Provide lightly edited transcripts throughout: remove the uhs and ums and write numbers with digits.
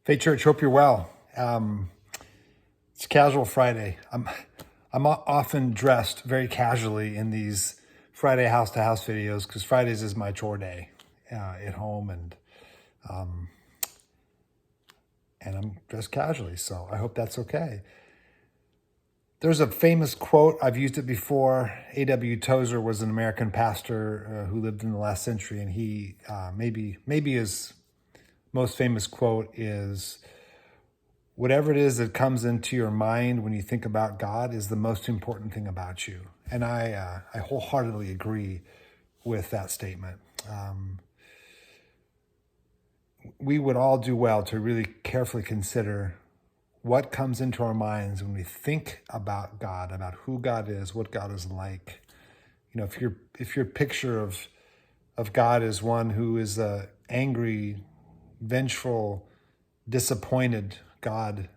Faith Church, hope you're well. It's Casual Friday. I'm often dressed very casually in these Friday house-to-house videos because Fridays is my chore day at home, and I'm dressed casually, so I hope that's okay. There's a famous quote, I've used it before. A.W. Tozer was an American pastor who lived in the last century, and he maybe his most famous quote is, "Whatever it is that comes into your mind when you think about God is the most important thing about you." And I wholeheartedly agree with that statement. We would all do well to really carefully consider what comes into our minds when we think about God, about who God is, what God is like. You know, if your picture of God is one who is a angry, vengeful, disappointed God,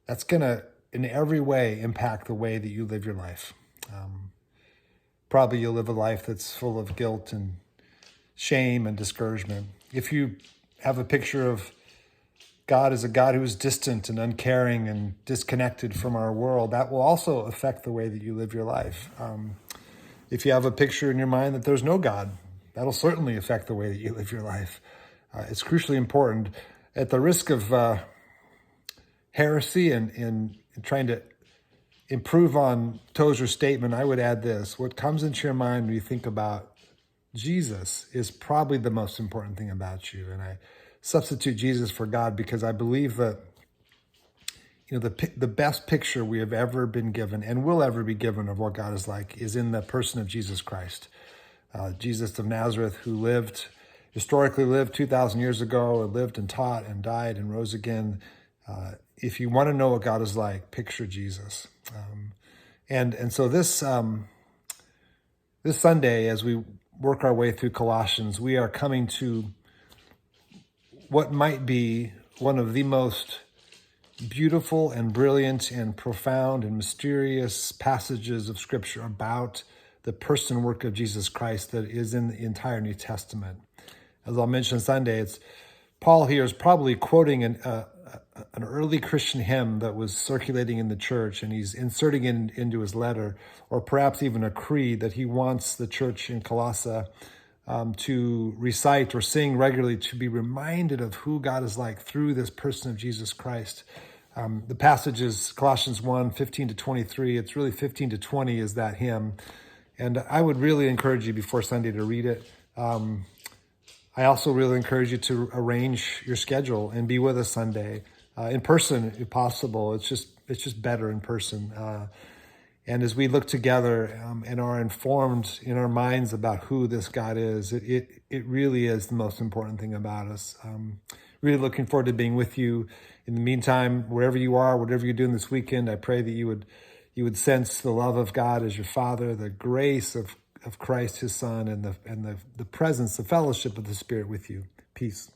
that's going to in every way impact the way that you live your life. Probably you'll live a life that's full of guilt and shame and discouragement. If you have a picture of God as a God who is distant and uncaring and disconnected from our world, that will also affect the way that you live your life. If you have a picture in your mind that there's no God, that'll certainly affect the way that you live your life. It's crucially important. At the risk of heresy and in trying to improve on Tozer's statement, I would add this: what comes into your mind when you think about Jesus is probably the most important thing about you. And I substitute Jesus for God because I believe that the best picture we have ever been given and will ever be given of what God is like is in the person of Jesus Christ. Jesus of Nazareth, who historically lived 2,000 years ago, and lived and taught and died and rose again. If you want to know what God is like, picture Jesus. And so this Sunday, as we work our way through Colossians, we are coming to what might be one of the most beautiful and brilliant and profound and mysterious passages of Scripture about the person and work of Jesus Christ that is in the entire New Testament. As I'll mention Sunday, Paul here is probably quoting an early Christian hymn that was circulating in the church, and he's inserting it into his letter, or perhaps even a creed that he wants the church in Colossae to recite or sing regularly, to be reminded of who God is like through this person of Jesus Christ. The passage is Colossians 1, 15 to 23. It's really 15 to 20 is that hymn. And I would really encourage you before Sunday to read it. I also really encourage you to arrange your schedule and be with us Sunday in person, if possible. It's just better in person. And as we look together and are informed in our minds about who this God is, it really is the most important thing about us. Really looking forward to being with you. In the meantime, wherever you are, whatever you're doing this weekend, I pray that you would sense the love of God as your Father, the grace of Christ, his Son, and the presence, the fellowship of the Spirit with you. Peace.